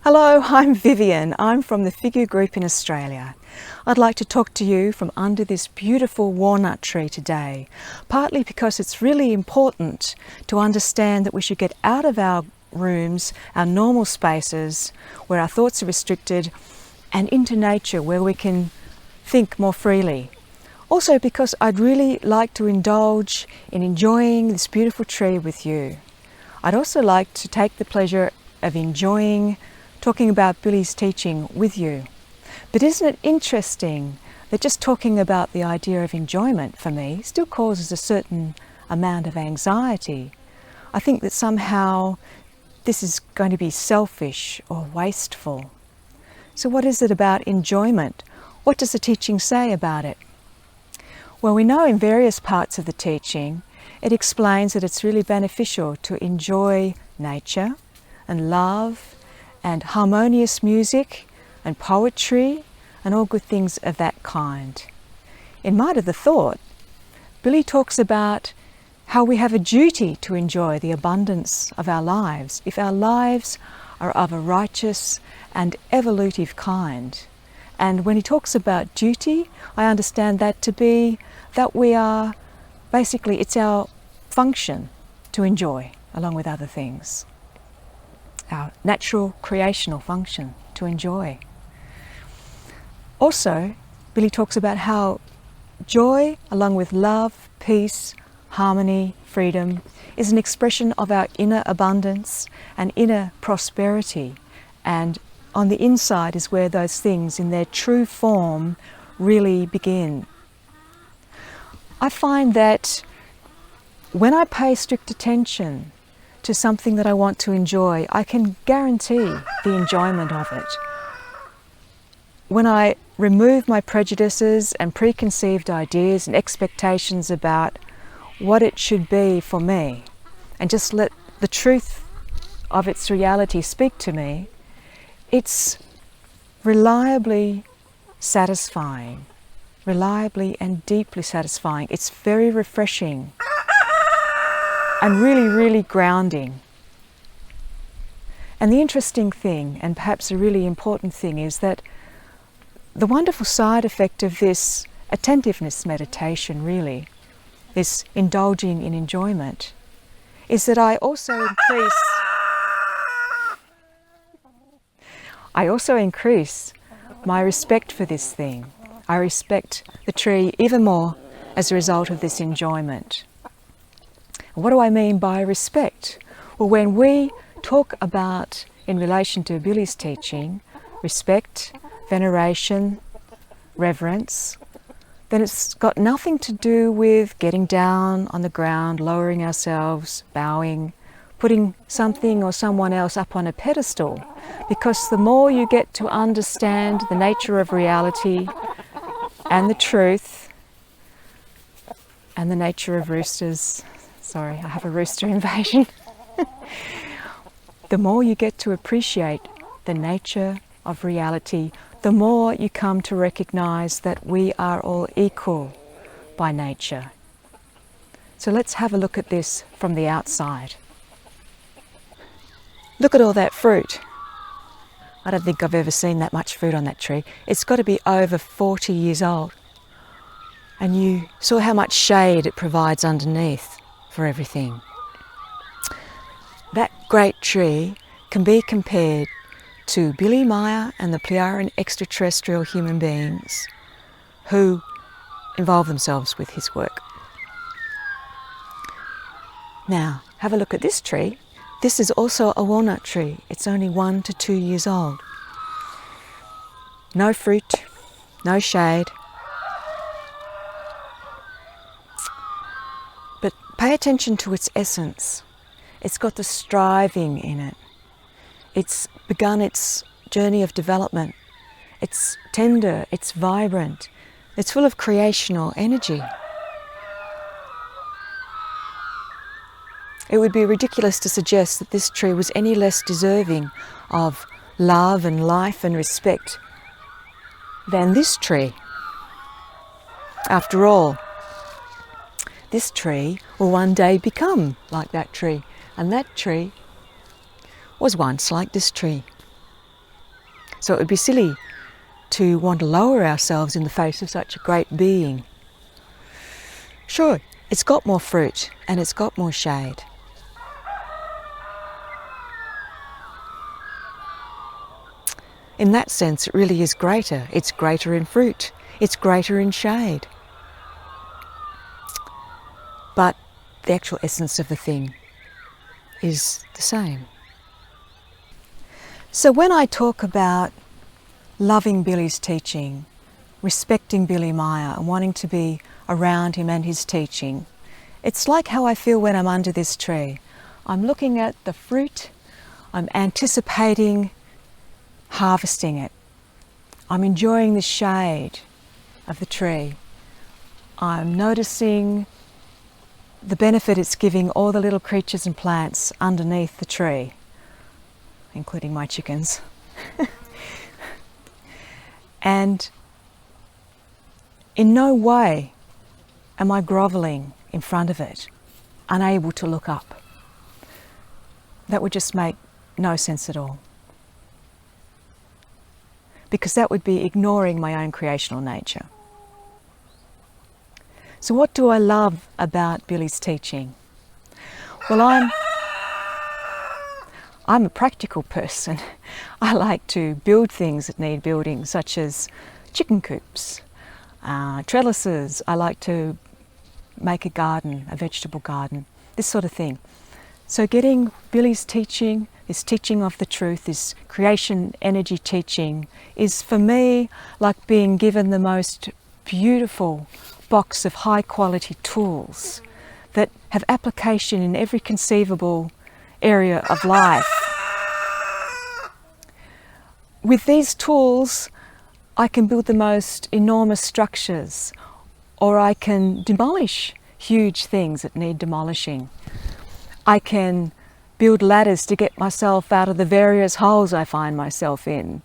Hello, I'm Vivienne. I'm from the Figure Group in Australia. I'd like to talk to you from under this beautiful walnut tree today, partly because it's really important to understand that we should get out of our rooms, our normal spaces where our thoughts are restricted, and into nature where we can think more freely. Also because I'd really like to indulge in enjoying this beautiful tree with you. I'd also like to take the pleasure of enjoying talking about Billy's teaching with you. But isn't it interesting that just talking about the idea of enjoyment for me still causes a certain amount of anxiety? I think that somehow this is going to be selfish or wasteful. So what is it about enjoyment? What does the teaching say about it? Well, we know in various parts of the teaching it explains that it's really beneficial to enjoy nature and love and harmonious music and poetry and all good things of that kind. In Might of the Thought, Billy talks about how we have a duty to enjoy the abundance of our lives if our lives are of a righteous and evolutive kind. And when he talks about duty, I understand that to be that we are, basically it's our function to enjoy along with other things. Our natural creational function to enjoy. Also, Billy talks about how joy, along with love, peace, harmony, freedom, is an expression of our inner abundance and inner prosperity. And on the inside is where those things in their true form really begin. I find that when I pay strict attention to something that I want to enjoy, I can guarantee the enjoyment of it. When I remove my prejudices and preconceived ideas and expectations about what it should be for me, and just let the truth of its reality speak to me, it's reliably satisfying, reliably and deeply satisfying. It's very refreshing and really, really grounding. And the interesting thing, and perhaps a really important thing, is that the wonderful side effect of this attentiveness meditation, really, this indulging in enjoyment, is that I also increase my respect for this thing. I respect the tree even more as a result of this enjoyment. What do I mean by respect? Well, when we talk about, in relation to Billy's teaching, respect, veneration, reverence, then it's got nothing to do with getting down on the ground, lowering ourselves, bowing, putting something or someone else up on a pedestal. Because the more you get to understand the nature of reality and the truth and the nature of roosters, sorry, I have a rooster invasion. The more you get to appreciate the nature of reality, the more you come to recognize that we are all equal by nature. So let's have a look at this from the outside. Look at all that fruit. I don't think I've ever seen that much fruit on that tree. It's got to be over 40 years old. And you saw how much shade it provides underneath for everything. That great tree can be compared to Billy Meier and the Plejaren extraterrestrial human beings who involve themselves with his work. Now, have a look at this tree. This is also a walnut tree. It's only 1 to 2 years old. No fruit, no shade. But pay attention to its essence. It's got the striving in it. It's begun its journey of development. It's tender, it's vibrant, it's full of creational energy. It would be ridiculous to suggest that this tree was any less deserving of love and life and respect than this tree. After all, this tree will one day become like that tree, and that tree was once like this tree. So it would be silly to want to lower ourselves in the face of such a great being. Sure, it's got more fruit and it's got more shade. In that sense, it really is greater. It's greater in fruit. It's greater in shade. But the actual essence of the thing is the same. So when I talk about loving Billy's teaching, respecting Billy Meyer and wanting to be around him and his teaching, it's like how I feel when I'm under this tree. I'm looking at the fruit, I'm anticipating harvesting it. I'm enjoying the shade of the tree. I'm noticing the benefit it's giving all the little creatures and plants underneath the tree, including my chickens. And in no way am I grovelling in front of it, unable to look up. That would just make no sense at all, because that would be ignoring my own creational nature. So what do I love about Billy's teaching? Well, I'm a practical person. I like to build things that need building, such as chicken coops, trellises. I like to make a garden, a vegetable garden, this sort of thing. So getting Billy's teaching, this teaching of the truth, this creation energy teaching, is for me like being given the most beautiful box of high quality tools that have application in every conceivable area of life. With these tools, I can build the most enormous structures, or I can demolish huge things that need demolishing. I can build ladders to get myself out of the various holes I find myself in.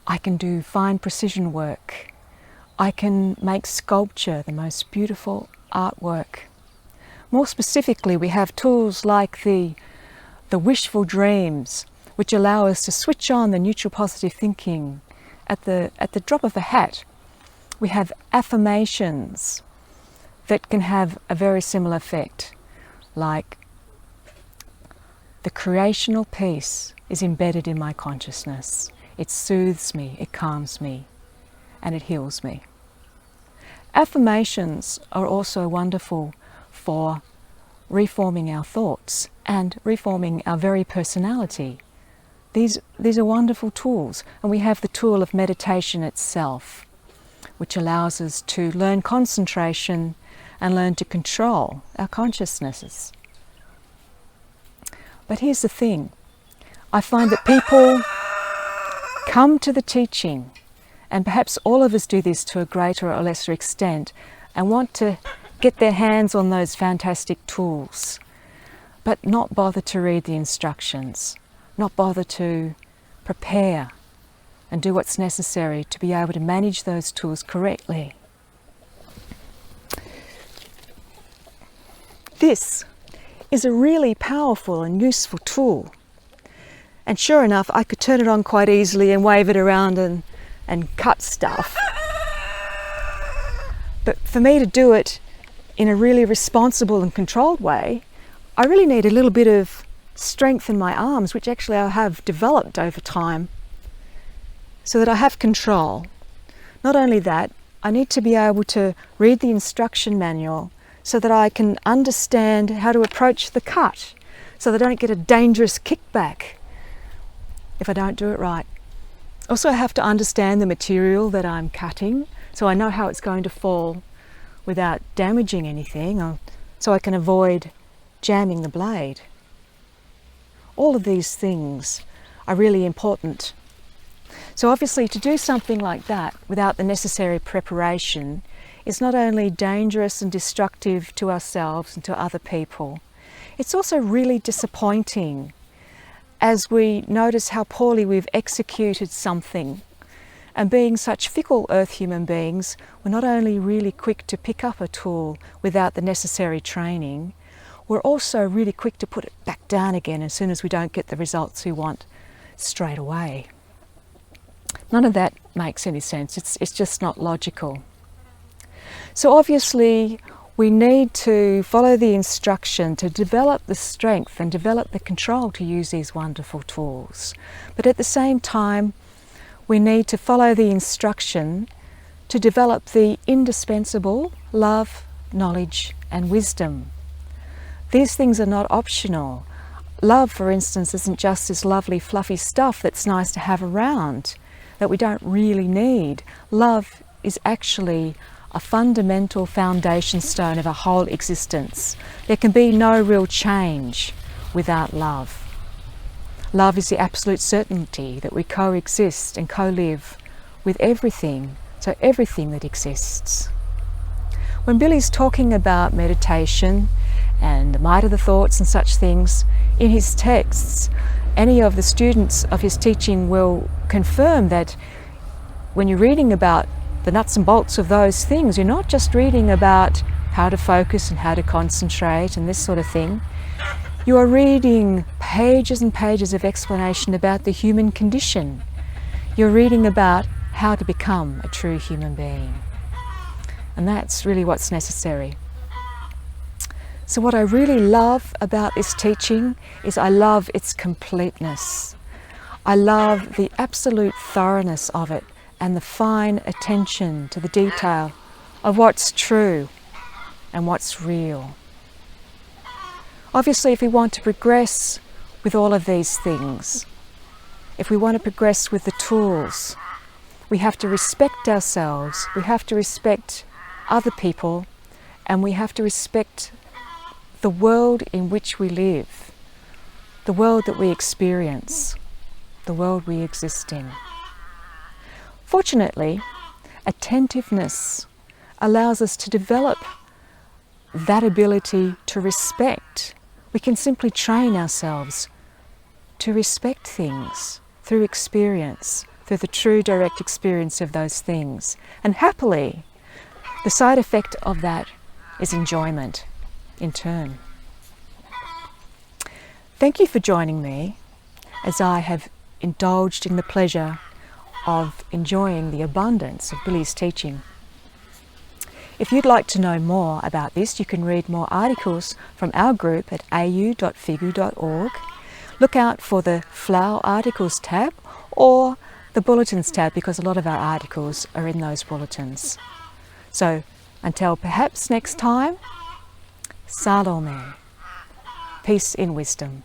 I can do fine precision work. I can make sculpture, the most beautiful artwork. More specifically, we have tools like the wishful dreams, which allow us to switch on the neutral positive thinking at the drop of a hat. We have affirmations that can have a very similar effect, like the creational peace is embedded in my consciousness. It soothes me, it calms me, and it heals me. Affirmations are also wonderful for reforming our thoughts and reforming our very personality. These are wonderful tools, and we have the tool of meditation itself, which allows us to learn concentration and learn to control our consciousnesses. But here's the thing. I find that people come to the teaching, and perhaps all of us do this to a greater or lesser extent, and want to get their hands on those fantastic tools, but not bother to read the instructions, not bother to prepare and do what's necessary to be able to manage those tools correctly. This is a really powerful and useful tool. And sure enough, I could turn it on quite easily and wave it around and cut stuff. But for me to do it in a really responsible and controlled way, I really need a little bit of strength in my arms, which actually I have developed over time, so that I have control. Not only that, I need to be able to read the instruction manual so that I can understand how to approach the cut, so that I don't get a dangerous kickback if I don't do it right. Also, I have to understand the material that I'm cutting, so I know how it's going to fall without damaging anything, so I can avoid jamming the blade. All of these things are really important. So obviously, to do something like that without the necessary preparation is not only dangerous and destructive to ourselves and to other people, it's also really disappointing as we notice how poorly we've executed something. And being such fickle earth human beings, we're not only really quick to pick up a tool without the necessary training, we're also really quick to put it back down again as soon as we don't get the results we want straight away. None of that makes any sense. It's just not logical. So obviously we need to follow the instruction to develop the strength and develop the control to use these wonderful tools. But at the same time, we need to follow the instruction to develop the indispensable love, knowledge and wisdom. These things are not optional. Love, for instance, isn't just this lovely fluffy stuff that's nice to have around that we don't really need. Love is actually a fundamental foundation stone of our whole existence. There can be no real change without love. Love is the absolute certainty that we coexist and co-live with everything, so everything that exists. When Billy's talking about meditation and the might of the thoughts and such things, in his texts, any of the students of his teaching will confirm that when you're reading about the nuts and bolts of those things, you're not just reading about how to focus and how to concentrate and this sort of thing. You are reading pages and pages of explanation about the human condition. You're reading about how to become a true human being. And that's really what's necessary. So what I really love about this teaching is I love its completeness. I love the absolute thoroughness of it and the fine attention to the detail of what's true and what's real. Obviously, if we want to progress with all of these things, if we want to progress with the tools, we have to respect ourselves, we have to respect other people, and we have to respect the world in which we live, the world that we experience, the world we exist in. Fortunately, attentiveness allows us to develop that ability to respect. We can simply train ourselves to respect things through experience, through the true direct experience of those things. And happily, the side effect of that is enjoyment in turn. Thank you for joining me as I have indulged in the pleasure of enjoying the abundance of Billy's teaching. If you'd like to know more about this, you can read more articles from our group at au.figu.org. Look out for the Flower Articles tab or the Bulletins tab, because a lot of our articles are in those bulletins. So until perhaps next time, Salome. Peace in wisdom.